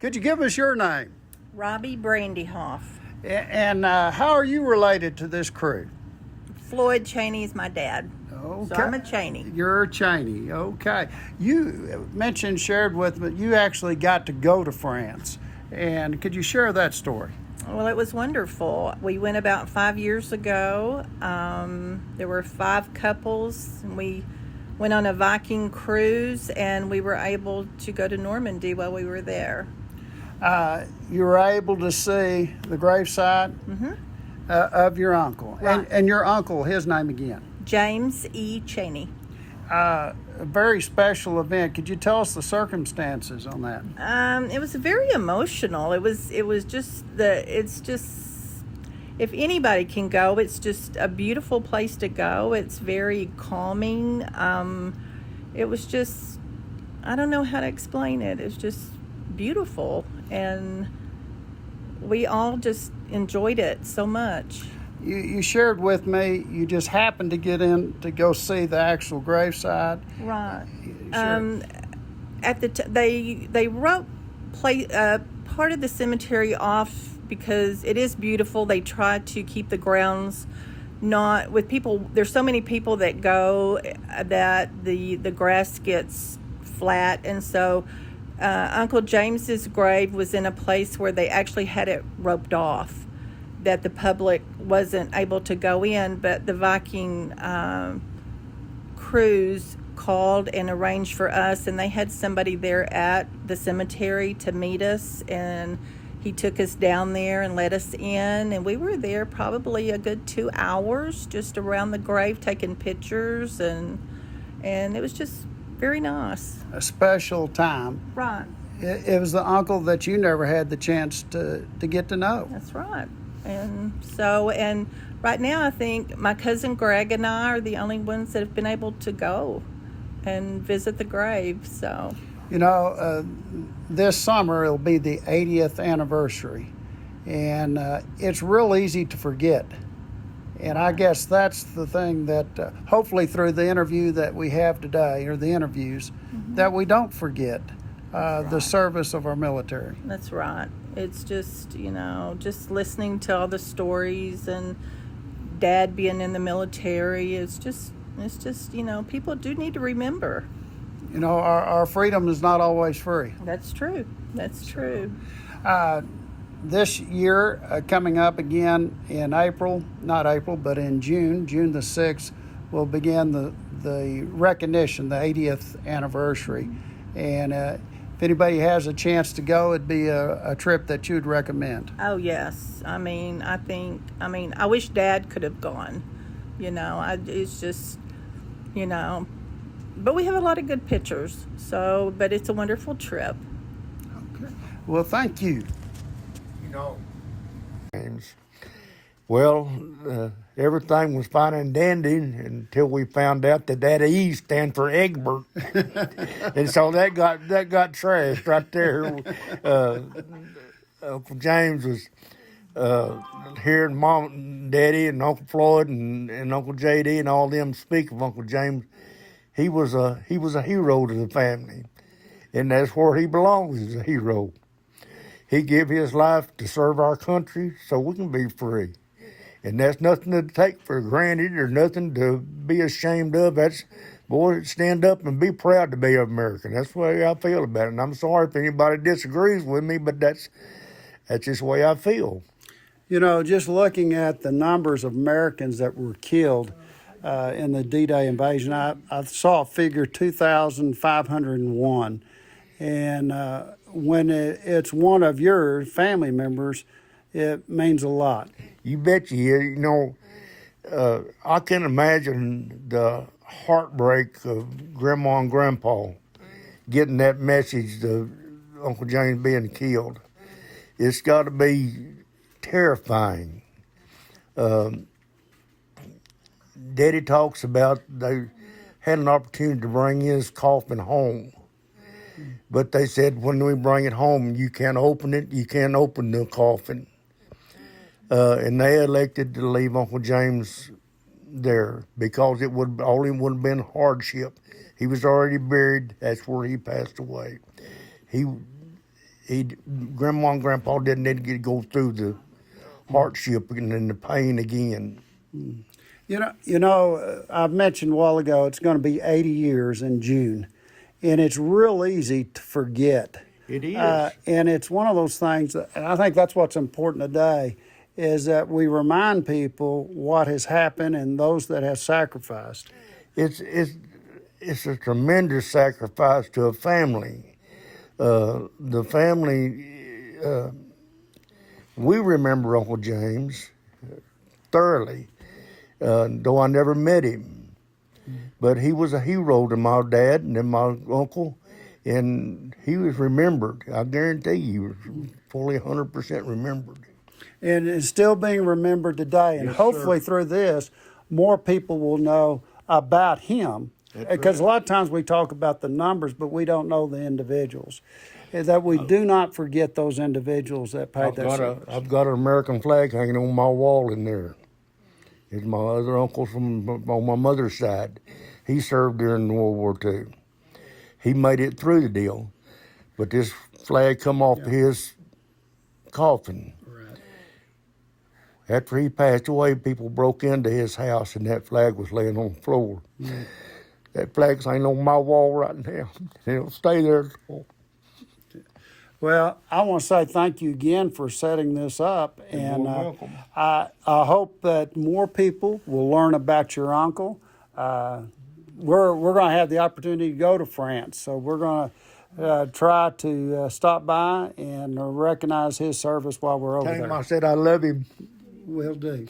Could you give us your name? Robbie Brandyhoff. And how are you related to this crew? Floyd Chaney is my dad. Okay. So I'm a Chaney. You're a Chaney. Okay. You shared with me, you actually got to go to France. And could you share that story? Well, it was wonderful. We went about 5 years ago. There were 5 couples, and we went on a Viking cruise, and we were able to go to Normandy while we were there. You were able to see the graveside of your uncle. Right. And your uncle, his name again? James E. Chaney. A very special event. Could you tell us the circumstances on that? It was very emotional. It's just, if anybody can go, it's just a beautiful place to go. It's very calming. It was just, I don't know how to explain it. It's just beautiful, and we all just enjoyed it so much. You shared with me you just happened to get in to go see the actual graveside. Right. Sure. They wrote part of the cemetery off because it is beautiful. They try to keep the grounds not with people. There's so many people that go that the grass gets flat, and so Uncle James's grave was in a place where they actually had it roped off, that the public wasn't able to go in, but the Viking cruise called and arranged for us, and they had somebody there at the cemetery to meet us, and he took us down there and let us in, and we were there probably a good 2 hours just around the grave taking pictures, and it was just very nice. A special time. Right. It was the uncle that you never had the chance to get to know. That's right. And right now I think my cousin Greg and I are the only ones that have been able to go and visit the grave. So, this summer it'll be the 80th anniversary, and it's real easy to forget. And I guess that's the thing that hopefully through the interview that we have today, or the interviews, that we don't forget the service of our military. That's right. It's just, just listening to all the stories, and Dad being in the military, it's just, people do need to remember. Our freedom is not always free. That's true. That's true. This year, coming up again in but in June the 6th, we'll begin the recognition, the 80th anniversary. And if anybody has a chance to go, it'd be a trip that you'd recommend. Oh, yes. I wish Dad could have gone. It's just, but we have a lot of good pictures. But it's a wonderful trip. Okay. Well, thank you. Well, everything was fine and dandy until we found out that E stand for Egbert, and so that got trashed right there. Uncle James was hearing Mom and Daddy and Uncle Floyd and Uncle JD and all them speak of Uncle James. He was a hero to the family, and that's where he belongs, as a hero. He gave his life to serve our country so we can be free. And that's nothing to take for granted or nothing to be ashamed of. That's, boy, stand up and be proud to be an American. That's the way I feel about it. And I'm sorry if anybody disagrees with me, but that's just the way I feel. Just looking at the numbers of Americans that were killed in the D-Day invasion, I saw a figure 2,501. And when it's one of your family members, it means a lot. You bet you. I can imagine the heartbreak of Grandma and Grandpa getting that message of Uncle James being killed. It's got to be terrifying. Daddy talks about they had an opportunity to bring his coffin home. But they said, when we bring it home, you can't open it. You can't open the coffin. And they elected to leave Uncle James there because it would have been hardship. He was already buried. That's where he passed away. Grandma and Grandpa didn't need to go through the hardship and then the pain again. I mentioned a while ago it's going to be 80 years in June, and it's real easy to forget. It is. And it's one of those things, and I think that's what's important today, is that we remind people what has happened and those that have sacrificed. It's a tremendous sacrifice to a family. The family, we remember Uncle James thoroughly, though I never met him. But he was a hero to my dad and then my uncle, and he was remembered. I guarantee you, he was fully 100% remembered. And it's still being remembered today. And Yes, hopefully sir. through this, more people will know about him. Because a lot of times we talk about the numbers, but we don't know the individuals. Is that we do not forget those individuals that paid their service. I've got an American flag hanging on my wall in there. It's my other uncle on my mother's side. He served during World War II. He made it through the deal, but this flag come off his coffin. Right. After he passed away, people broke into his house and that flag was laying on the floor. That flag's hanging on my wall right now. It'll stay there. Well, I want to say thank you again for setting this up, and welcome. I hope that more people will learn about your uncle. We're going to have the opportunity to go to France, so we're going to try to stop by and recognize his service while we're over Tell him there. I said I love him. Will do.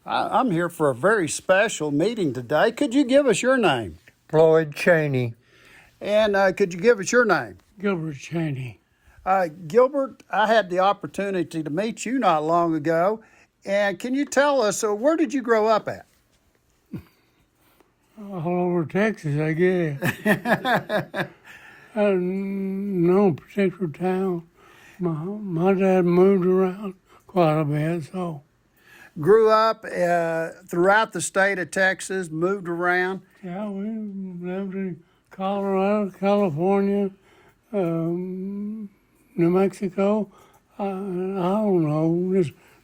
I'm here for a very special meeting today. Could you give us your name? Floyd Chaney. And could you give us your name? Gilbert Chaney. Gilbert, I had the opportunity to meet you not long ago. And can you tell us, where did you grow up at? All over Texas, I guess. No particular town. My dad moved around quite a bit, so. Grew up throughout the state of Texas, moved around. Yeah, we lived in Colorado, California, New Mexico. I don't know,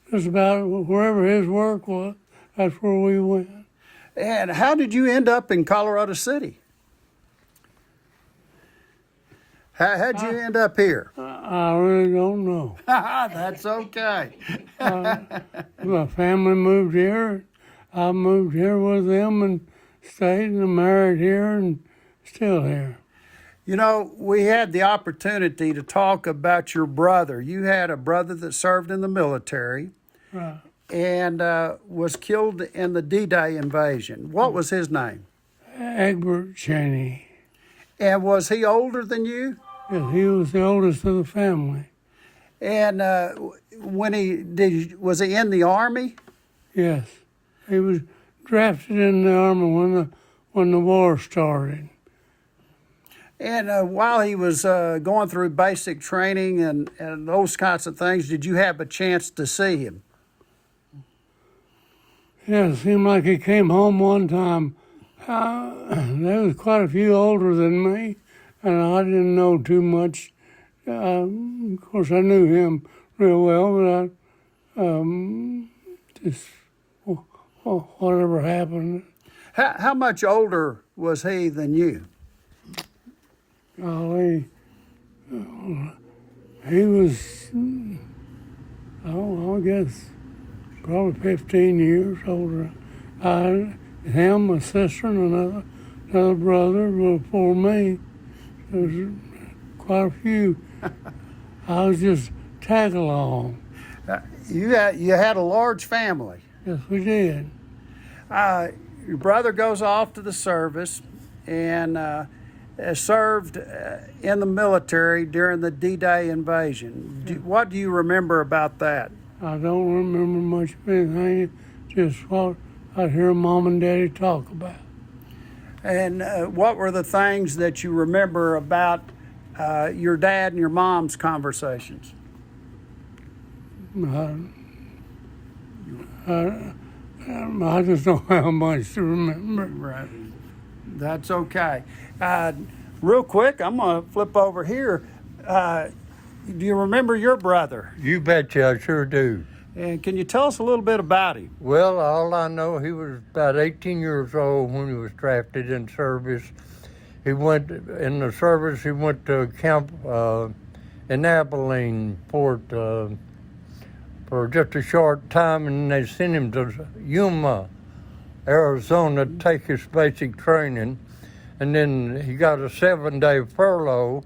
just about wherever his work was, that's where we went. And how did you end up in Colorado City? How'd you end up here? I really don't know. That's okay. My family moved here. I moved here with them and stayed and married here and still here. You know, we had the opportunity to talk about your brother. You had a brother that served in the military Right. and was killed in the D-Day invasion. What was his name? Gilbert Chaney. And was he older than you? Yes, he was the oldest of the family. And was he in the Army? Yes, he was drafted in the army when the war started. And while he was going through basic training and those kinds of things, did you have a chance to see him? Yeah, it seemed like he came home one time. There was quite a few older than me, and I didn't know too much. Of course, I knew him real well, but just whatever happened. How much older was he than you? Golly, he was, I guess, probably 15 years older. Him, a sister, and another brother before me. There was quite a few. I was just tag along. You had a large family. Yes, we did. Your brother goes off to the service and served in the military during the D-Day invasion. What do you remember about that? I don't remember much of anything, just what I'd hear Mom and Daddy talk about. And what were the things that you remember about your dad and your mom's conversations? I just don't have much to remember. Right. That's okay. Real quick, I'm going to flip over here. Do you remember your brother? You betcha, I sure do. And can you tell us a little bit about him? Well, all I know, he was about 18 years old when he was drafted in service. He went in the service. He went to camp in Abilene Fort for just a short time, and they sent him to Yuma, Arizona, to take his basic training. And then he got a 7-day furlough,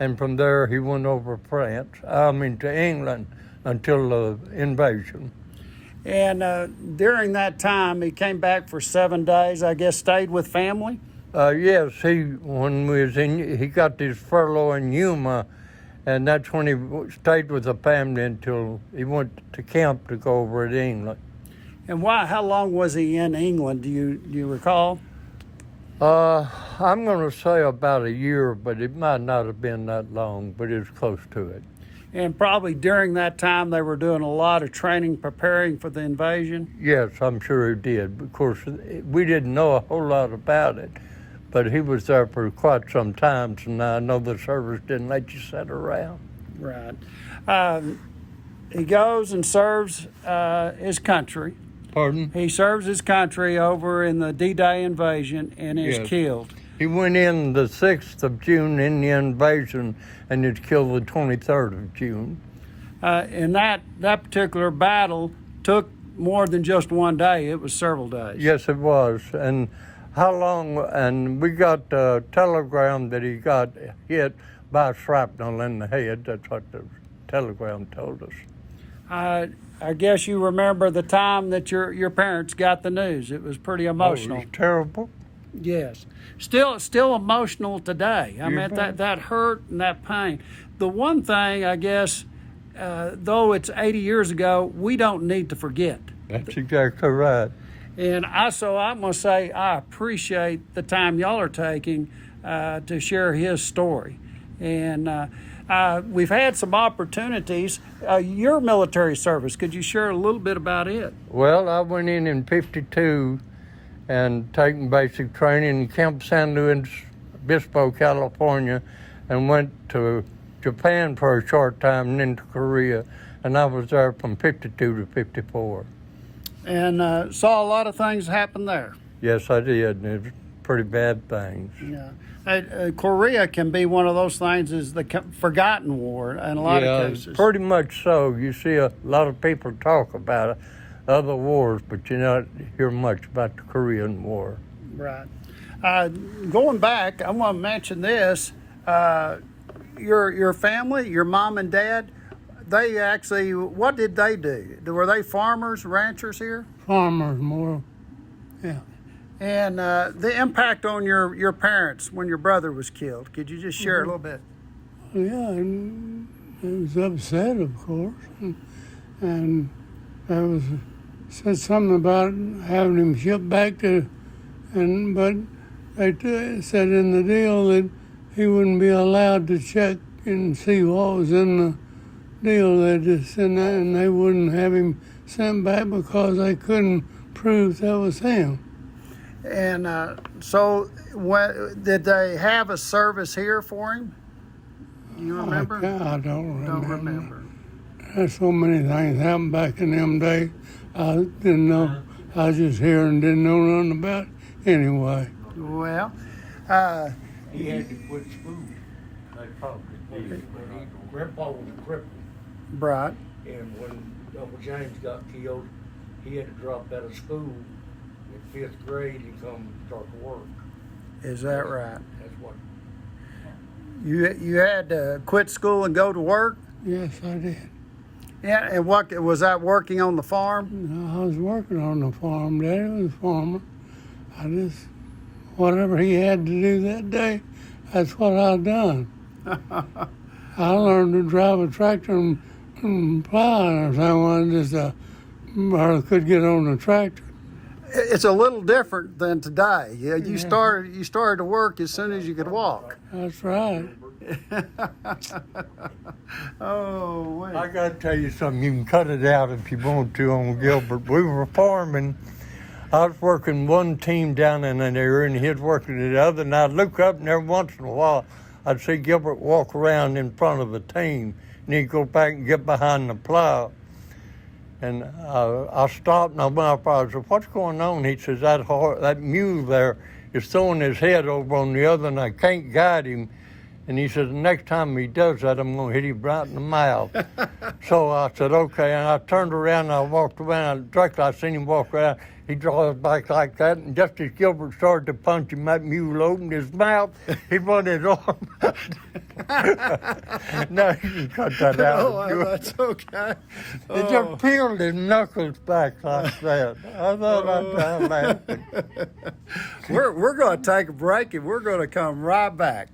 and from there he went over to England until the invasion. And during that time, he came back for 7 days, I guess, stayed with family? Yes, when we was he got this furlough in Yuma, and that's when he stayed with the family until he went to camp to go over to England. And how long was he in England, do you recall? I'm going to say about a year, but it might not have been that long, but it was close to it. And probably during that time they were doing a lot of training, preparing for the invasion? Yes, I'm sure he did. Of course, we didn't know a whole lot about it, but he was there for quite some time, and I know the service didn't let you sit around. Right. He goes and serves his country. Pardon? He serves his country over in the D-Day invasion and is Yes. killed. He went in the 6th of June in the invasion and was killed the 23rd of June. And that particular battle took more than just one day. It was several days. Yes, it was. And how long? And we got a telegram that he got hit by shrapnel in the head. That's what the telegram told us. I guess you remember the time that your parents got the news. It was pretty emotional. Oh, it was terrible. Yes. Still emotional today. I mean, that hurt and that pain. The one thing, I guess, though it's 80 years ago, we don't need to forget. That's exactly right. And I'm going to say I appreciate the time y'all are taking to share his story. And we've had some opportunities. Your military service, could you share a little bit about it? Well, I went in 52 and taken basic training in Camp San Luis Obispo, California, and went to Japan for a short time and then to Korea. And I was there from 52 to 54. And saw a lot of things happen there. Yes, I did. And it was pretty bad things. Yeah. Korea can be one of those things is the forgotten war in a lot of cases. Pretty much so. You see a lot of people talk about other wars, but you don't hear much about the Korean War. Right. Going back, I want to mention this. Your family, your mom and dad, they actually, what did they do? Were they farmers, ranchers here? Farmers more. Yeah. And the impact on your parents when your brother was killed, could you just share a little bit? Yeah, and it was upset, of course, and there was said something about having him shipped back but they said in the deal that he wouldn't be allowed to check and see what was in the deal. They just said that, and they wouldn't have him sent back because they couldn't prove that was him. And so, did they have a service here for him? Do you remember? I don't remember. Don't remember. There's so many things happened back in them days. I didn't know. I was just here and didn't know nothing about it anyway. Well, He had to quit school. They probably did. Grandpa was a cripple, right. and when Uncle James got killed, he had to drop out of school in 5th grade and come start to work. Is that right? That's what. You had to quit school and go to work? Yes, I did. Yeah, and what was that, working on the farm? No, I was working on the farm. Daddy was a farmer. Whatever he had to do that day, that's what I done. I learned to drive a tractor and plow or something. I could get on the tractor. It's a little different than today. Yeah, you started to work as soon as you could walk. That's right. Oh, wait. I got to tell you something. You can cut it out if you want to on Gilbert. We were farming I was working one team down in that area, and he was working the other, and I'd look up, and every once in a while, I'd see Gilbert walk around in front of the team, and he'd go back and get behind the plow. And I stopped, and I went up, I said, what's going on? He says, that mule there is throwing his head over on the other, and I can't guide him. And he said, the next time he does that, I'm going to hit him right in the mouth. So I said, okay. And I turned around and I walked around. Directly I seen him walk around. He draws back like that. And just as Gilbert started to punch him, that mule opened his mouth. He put his arm. No, you can cut that out. Oh, that's okay. He just peeled his knuckles back like that. I thought I'd die laughing. We're going to take a break, and we're going to come right back.